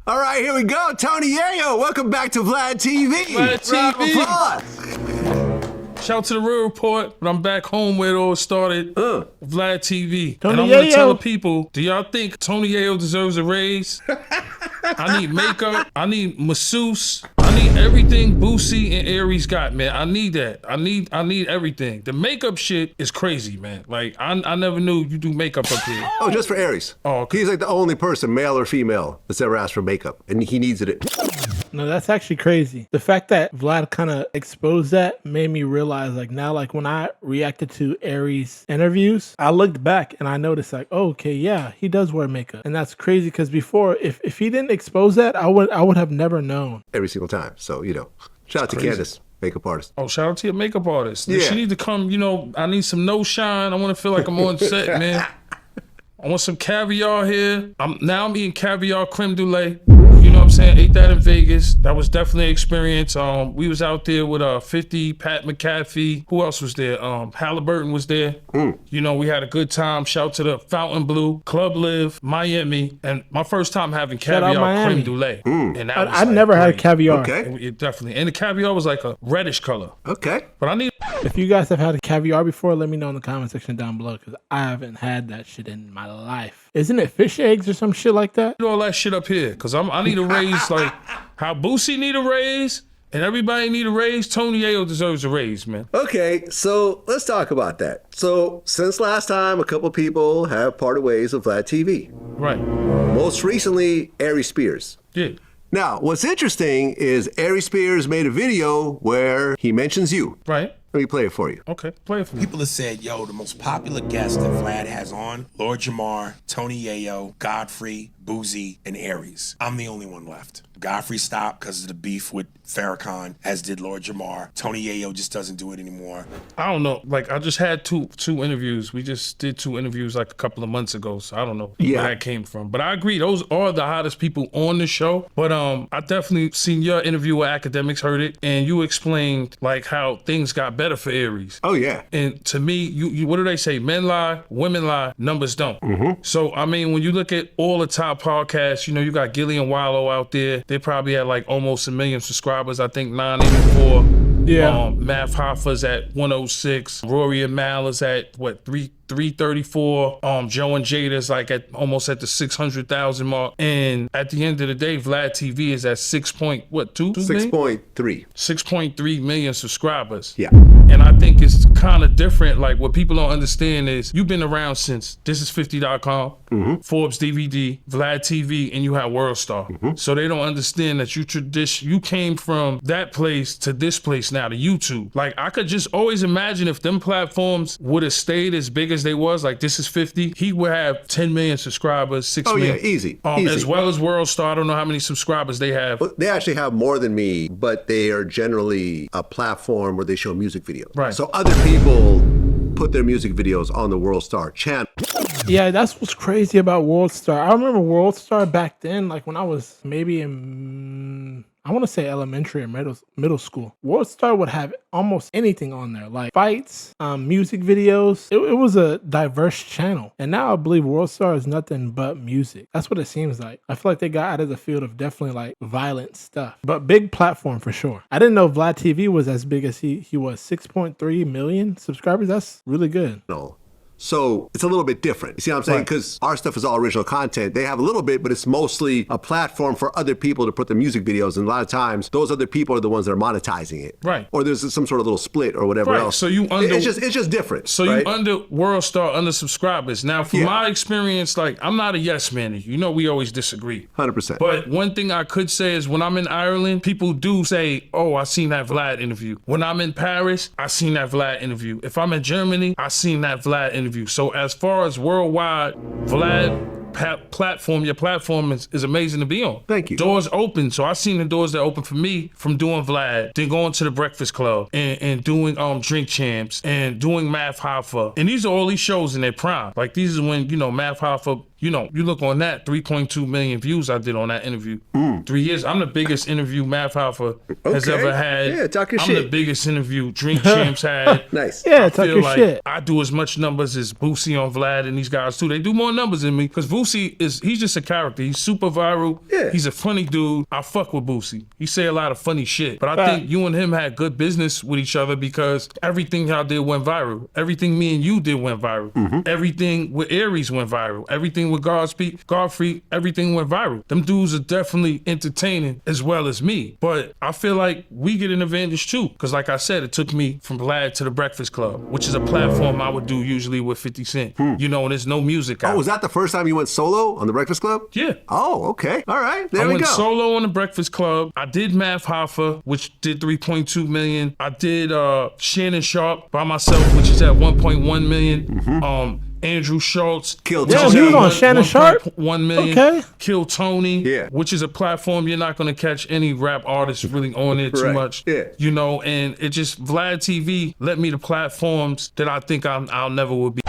All right, here we go. Tony Yayo, welcome back to Vlad TV. Vlad Round of TV. applause. Shout out to the Real Report, but I'm back home where it all started. Vlad TV. Tony and I'm going to Yayo. tell the people, do y'all think Tony Yayo deserves a raise? I need makeup. I need masseuse. I need everything Boosie and Aries got, man. I need that. I need everything. The makeup shit is crazy, man. Like, I never knew you do makeup up here. Oh, just for Aries. Oh, okay. He's like the only person, male or female, that's ever asked for makeup, and he needs it. No, that's actually crazy. The fact that Vlad kind of exposed that made me realize, like, now, like, when I reacted to Aries interviews, I looked back and I noticed, like, oh, okay, yeah, he does wear makeup. And that's crazy because before, if he didn't expose that, I would have never known. Every single time. So, you know, shout out to crazy. Candace, makeup artist. Oh, shout out to your makeup artist. Yeah. She need to come, you know, I need some no shine. I want to feel like I'm on set, man. I want some caviar here. I'm eating caviar creme brulee. You know what I'm saying? Ate that in Vegas. That was definitely an experience. We was out there with 50, Pat McAfee. Who else was there? Halliburton was there. You know, we had a good time. Shout to the Fountain Blue, Club Live, Miami. And my first time having Shout out caviar Miami. creme brulee. And that was I never had great. caviar. Okay. It definitely. And the caviar was like a reddish color. Okay. But I need If you guys have had a caviar before, let me know in the comment section down below because I haven't had that shit in my life. Isn't it fish eggs or some shit like that? all that shit up here because I need a raise like how Boosie need a raise and everybody need a raise. Tony Yayo deserves a raise, man. Okay, so let's talk about that. So, since last time, a couple people have parted ways with Vlad TV. Right. Most recently, Aries Spears. Yeah. Now, what's interesting is Aries Spears made a video where he mentions you. Right. Let me play it for you. Okay. Play it for me. People have said, yo, the most popular guests that Vlad has on, Lord Jamar, Tony Yayo, Godfrey, Boosie, and Aries. I'm the only one left. Godfrey stopped because of the beef with Farrakhan, as did Lord Jamar. Tony Yayo just doesn't do it anymore. I don't know. Like I just had two interviews. We just did 2 interviews like a couple of months ago. So I don't know where that came from. But I agree, those are the hottest people on the show. But I definitely seen your interview with Academics, heard it, and you explained like how things got better for Aries. Oh, yeah. And to me, you what do they say? Men lie, women lie, numbers don't. So, I mean, when you look at all the top podcasts, you know, you got Gillian Wallow out there. They probably had like almost 1 million subscribers. I think 984. Yeah. Math Hoffa's at 106. Rory and Mal is at what, 334. Joe and Jada's like almost at the 600,000 mark. And at the end of the day, Vlad TV is at 6.2 million? 6.3. 6.3 million subscribers. Yeah. And I think it's kind of different. Like what people don't understand is you've been around since thisis50.com, Forbes DVD, Vlad TV, and you had WorldStar. So they don't understand that you came from that place to this place now to YouTube. Like I could just always imagine if them platforms would have stayed as big as they was, like This Is 50, he would have 10 million subscribers, 6 million. Oh, yeah, easy. As well as WorldStar, I don't know how many subscribers they have. Well, they actually have more than me, but they are generally a platform where they show music videos. Right. So other people put their music videos on the WorldStar channel. Yeah, that's what's crazy about WorldStar. I remember WorldStar back then, like when I was maybe in, I want to say elementary or middle school. WorldStar would have almost anything on there, like fights, music videos. It was a diverse channel. And now I believe WorldStar is nothing but music. That's what it seems like. I feel like they got out of the field of definitely like violent stuff. But big platform for sure. I didn't know Vlad TV was as big as he was. 6.3 million subscribers. That's really good. No. So it's a little bit different. You see what I'm saying? Because our stuff is all original content. They have a little bit, but it's mostly a platform for other people to put their music videos. And a lot of times, those other people are the ones that are monetizing it. Right. Or there's some sort of little split or whatever else. So you under it's just different. So right? you under WorldStar, under subscribers. Now, from my experience, like I'm not a yes man. You know, we always disagree. 100%. But one thing I could say is when I'm in Ireland, people do say, "Oh, I seen that Vlad interview." When I'm in Paris, I seen that Vlad interview. If I'm in Germany, I seen that Vlad interview. So as far as worldwide, Vlad platform, your platform is amazing to be on. Thank you. Doors open. So I seen the doors that open for me from doing Vlad, then going to the Breakfast Club and doing Drink Champs and doing Math Hoffa. And these are all these shows in their prime. Like these is when, you know, Math Hoffa, you know, you look on that, 3.2 million views I did on that interview. 3 years. I'm the biggest interview Math Hoffa has ever had. Yeah, talk your I'm shit. the biggest interview Drink Champs had. Nice. Yeah, I talk feel your like shit. I do as much numbers as Boosie on Vlad and these guys too. They do more numbers than me because Boosie he's just a character. He's super viral. Yeah. He's a funny dude. I fuck with Boosie. He say a lot of funny shit. But I think you and him had good business with each other because everything y'all did went viral. Everything me and you did went viral. Everything with Aries went viral. Everything with Godfrey, everything went viral. Them dudes are definitely entertaining as well as me. But I feel like we get an advantage too. Because like I said, it took me from Vlad to the Breakfast Club, which is a platform I would do usually with 50 Cent. You know, and there's no music out. Oh, was that the first time you went solo on the Breakfast Club? Yeah. Oh, okay. All right. There I we went go. solo on the Breakfast Club. I did Math Hoffa, which did 3.2 million. I did Shannon Sharp by myself, which is at 1.1 million. Andrew Schultz. Kill Yeah, Tony. he was on Shannon Sharp. 1 million. Okay. Kill Tony. Yeah. Which is a platform you're not going to catch any rap artists really on it too Right. much. Yeah. You know, and it just, Vlad TV let me the platforms that I think I'll never will be.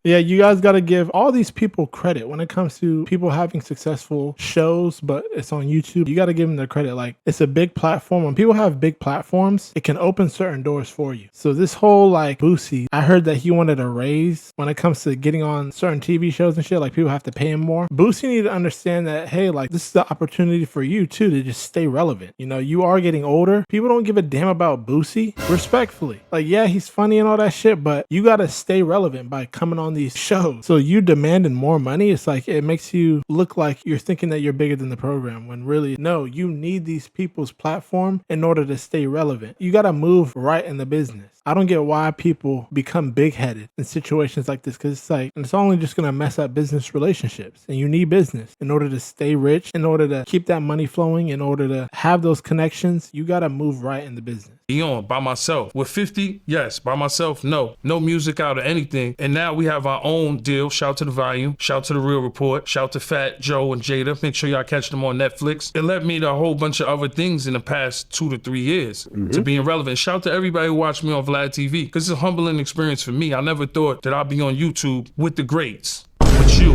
Yeah, you guys got to give all these people credit when it comes to people having successful shows, but it's on YouTube. You got to give them their credit. Like, it's a big platform. When people have big platforms, it can open certain doors for you. So this whole like Boosie, I heard that he wanted a raise when it comes to getting on certain TV shows and shit. Like, people have to pay him more. Boosie need to understand that, hey, like, this is the opportunity for you too to just stay relevant. You know, you are getting older. People don't give a damn about Boosie. Respectfully. Like, yeah, he's funny and all that shit, but you got to stay relevant by coming on these shows. So you demanding more money, it's like it makes you look like you're thinking that you're bigger than the program, when really, no, you need these people's platform in order to stay relevant. You got to move right in the business. I don't get why people become big-headed in situations like this, because it's like, it's only just going to mess up business relationships. And you need business in order to stay rich, in order to keep that money flowing, in order to have those connections. You got to move right in the business. On by myself. With 50, yes. By myself, no. No music out or anything. And now we have our own deal. Shout to The Volume. Shout to The Real Report. Shout to Fat Joe and Jada. Make sure y'all catch them on Netflix. It led me to a whole bunch of other things in the past 2 to 3 years to being relevant. Shout to everybody who watched me on Vlad TV, because it's a humbling experience for me. I never thought that I'd be on YouTube with the greats, with you,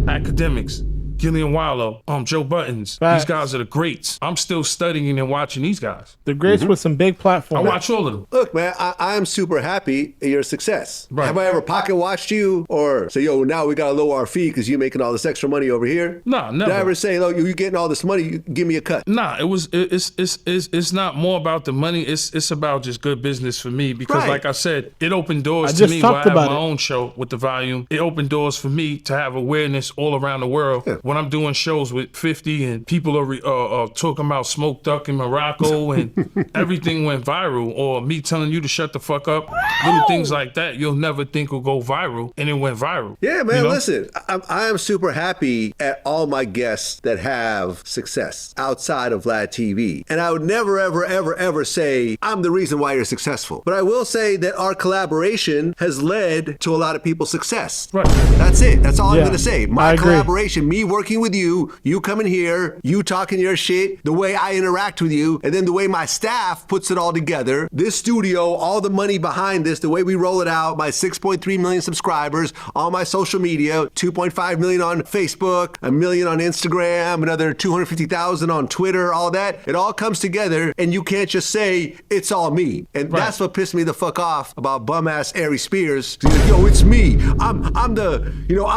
academics, Gillian Wallow, Joe Buttons. Facts. These guys are the greats. I'm still studying and watching these guys. The greats with some big I platforms. watch all of them. Look, man, I am super happy at your success. Right. Have I ever pocket watched you or say, yo, now we got to lower our fee because you're making all this extra money over here? Nah, never. Did I ever say, look, you getting all this money, you give me a cut? Nah, it's not more about the money. It's about just good business for me, because Right. like I said, it opened doors I to just me where I talked have about my it. own show with The Volume. It opened doors for me to have awareness all around the world. Yeah. When I'm doing shows with 50 and people are talking about Smoke Duck in Morocco and everything went viral, or me telling you to shut the fuck up, little things like that you'll never think will go viral, and it went viral. Yeah, man, You know? listen, I am super happy at all my guests that have success outside of Vlad TV. And I would never, ever, ever, ever say I'm the reason why you're successful. But I will say that our collaboration has led to a lot of people's success. Right. That's it. That's all I'm Yeah, going to say. I My agree. collaboration, me working with you coming here, you talking your shit, the way I interact with you, and then the way my staff puts it all together, this studio, all the money behind this, the way we roll it out, my 6.3 million subscribers, all my social media, 2.5 million on Facebook, 1 million on Instagram, another 250,000 on Twitter, all that. It all comes together, and you can't just say, it's all me. And that's what pissed me the fuck off about bum-ass Aries Spears. He's like, yo, it's me. I'm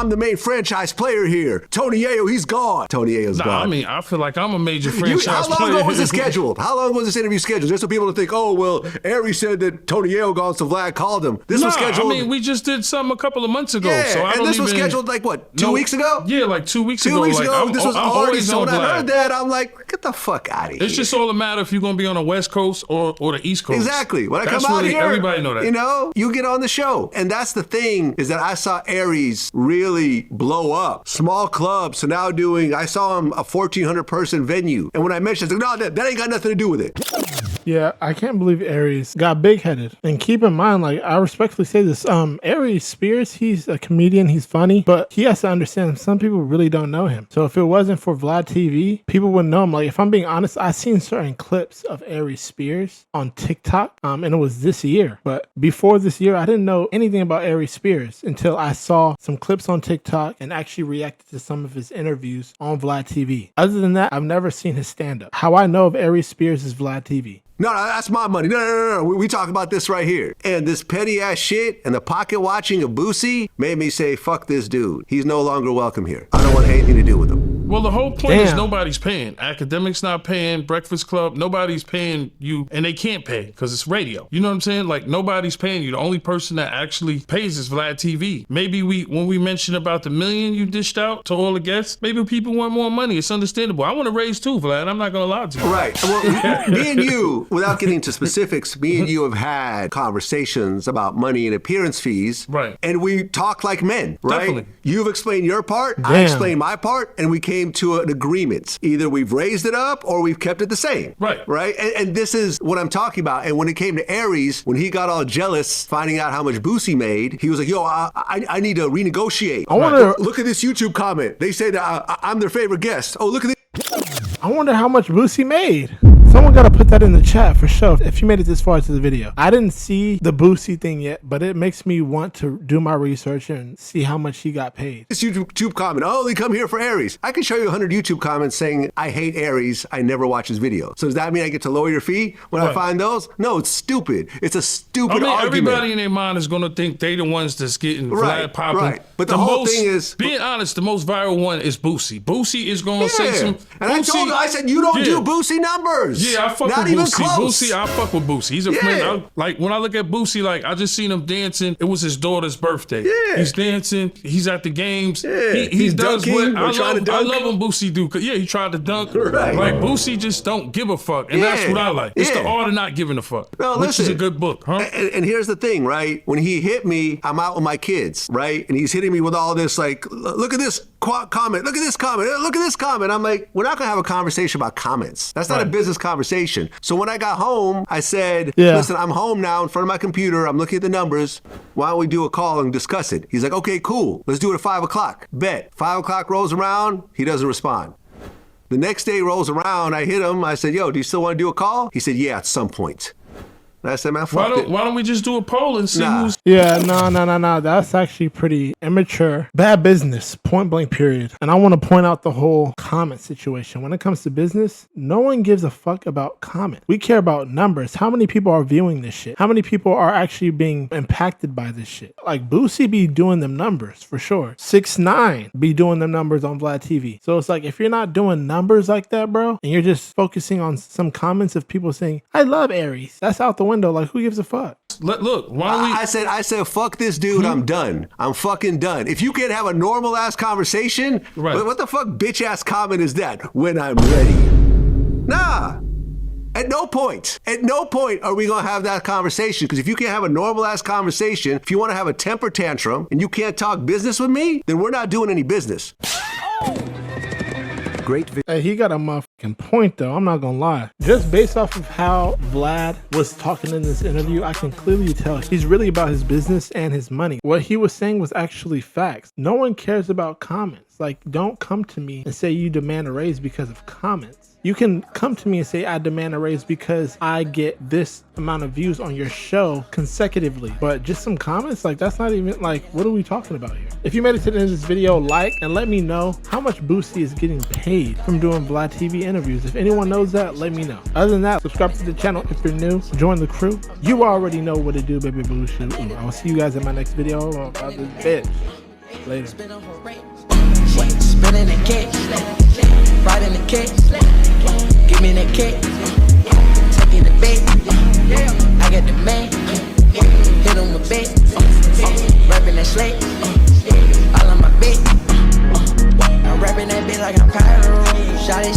the main franchise player here. Tony Yayo, he's gone. Tony Yayo's Nah, gone. I mean, I feel like I'm a major franchise How long player. ago was it scheduled? How long was this interview scheduled? Just so people to think, oh, well, Aries said that Tony Yayo gone, so Vlad called him. This was scheduled. I mean, we just did something a couple of months ago. Yeah, so I and don't this was even- scheduled like what, 2 weeks ago? Yeah, like 2 weeks ago. 2 weeks Like, ago, I'm, this was I'm already, always so on when I Vlad. heard that, I'm like, get the fuck out of here. It's just all a matter if you're gonna be on the West Coast or the East Coast. Exactly. When I That's come out really- here, everybody know that. you know, you get on the show. And that's the thing, is that I saw Aries really blow up. Small clubs, so now I saw him a 1,400 person venue. And when I mentioned it, no, that ain't got nothing to do with it. Yeah, I can't believe Aries got big-headed. And keep in mind, like, I respectfully say this, Aries Spears, he's a comedian, he's funny, but he has to understand some people really don't know him. So if it wasn't for Vlad TV, people wouldn't know him. Like, if I'm being honest, I've seen certain clips of Aries Spears on TikTok, and it was this year. But before this year, I didn't know anything about Aries Spears until I saw some clips on TikTok and actually reacted to some of his interviews on Vlad TV. Other than that, I've never seen his stand-up. How I know of Aries Spears is Vlad TV. No, that's my money. No. We talk about this right here. And this petty ass shit and the pocket watching of Boosie made me say, fuck this dude. He's no longer welcome here. I don't want anything to do with him. Well, the whole point is nobody's paying. Academics not paying, Breakfast Club, nobody's paying you, and they can't pay because it's radio. You know what I'm saying? Like, nobody's paying you. The only person that actually pays is Vlad TV. Maybe when we mentioned about the $1 million you dished out to all the guests, maybe people want more money. It's understandable. I want to raise too, Vlad. I'm not going to lie to you. Right. Well, me and you, without getting into specifics, me and you have had conversations about money and appearance fees. Right. And we talk like men, right? Definitely. You've explained your part, I explained my part, and we came to an agreement. Either we've raised it up or we've kept it the same. Right. Right? And this is what I'm talking about. And when it came to Aries, when he got all jealous finding out how much Boosie made, he was like, yo, I need to renegotiate. I wonder. Look at this YouTube comment. They say that I'm their favorite guest. Oh, look at this. I wonder how much Boosie made. Someone got to put that in the chat for sure. If you made it this far into the video. I didn't see the Boosie thing yet, but it makes me want to do my research and see how much he got paid. This YouTube comment, oh, they come here for Aries. I can show you 100 YouTube comments saying, I hate Aries. I never watch his video. So does that mean I get to lower your fee when I find those? No, it's stupid. It's a stupid argument. Everybody in their mind is going to think they the ones that's getting Vlad popping. Right. But the whole thing is, being honest, the most viral one is Boosie. Boosie is going to say some. And I told you, I said, you don't do Boosie numbers. Yeah, I fuck Not with even Boosie. close. Boosie, I fuck with Boosie. He's a friend. Like, when I look at Boosie, like, I just seen him dancing. It was his daughter's birthday. Yeah. He's dancing. He's at the games. Yeah. He does dunking what I love when Boosie do. Cause he tried to dunk. Right. Like, Boosie just don't give a fuck. And that's what I like. It's the art of not giving a fuck. No, which is a good book, huh? And here's the thing, right? When he hit me, I'm out with my kids, right? And he's hitting me with all this, like, look at this comment. Look at this comment. Look at this comment. I'm like, we're not going to have a conversation about comments. That's not a business conversation. So when I got home, I said, listen, I'm home now in front of my computer. I'm looking at the numbers. Why don't we do a call and discuss it? He's like, okay, cool. Let's do it at 5 o'clock. Bet. 5 o'clock rolls around. He doesn't respond. The next day rolls around. I hit him. I said, yo, do you still want to do a call? He said, yeah, at some point. I said, man, fuck it. Why don't we just do a poll and see who's... Yeah, no. That's actually pretty immature. Bad business, point blank period. And I want to point out the whole comment situation. When it comes to business, no one gives a fuck about comments. We care about numbers. How many people are viewing this shit? How many people are actually being impacted by this shit? Like, Boosie be doing them numbers, for sure. 6ix9ine be doing them numbers on Vlad TV. So it's like, if you're not doing numbers like that, bro, and you're just focusing on some comments of people saying, I love Aries, that's out the window. Like, who gives a fuck? Look, why don't we... I said, fuck this dude. I'm done. I'm fucking done. If you can't have a normal ass conversation, what the fuck bitch ass comment is that? When I'm ready. Nah. At no point are we going to have that conversation. Because if you can't have a normal ass conversation, if you want to have a temper tantrum and you can't talk business with me, then we're not doing any business. Great video. Hey, he got a motherfucking point though. I'm not gonna lie. Just based off of how Vlad was talking in this interview, I can clearly tell he's really about his business and his money. What he was saying was actually facts. No one cares about comments. Like, don't come to me and say you demand a raise because of comments. You can come to me and say, I demand a raise because I get this amount of views on your show consecutively. But just some comments, like, that's not even, like, what are we talking about here? If you made it to the end of this video, like, and let me know how much Boosie is getting paid from doing Vlad TV interviews. If anyone knows that, let me know. Other than that, subscribe to the channel if you're new. Join the crew. You already know what to do, baby Boosie. I will see you guys in my next video about this bitch. Later. Spinning the cake, riding the cake, give me the cake, taking the bait, I got the man, hit on my bait, rapping that slate, all on my bait, I'm rapping that bit like I'm Cairo, shot it.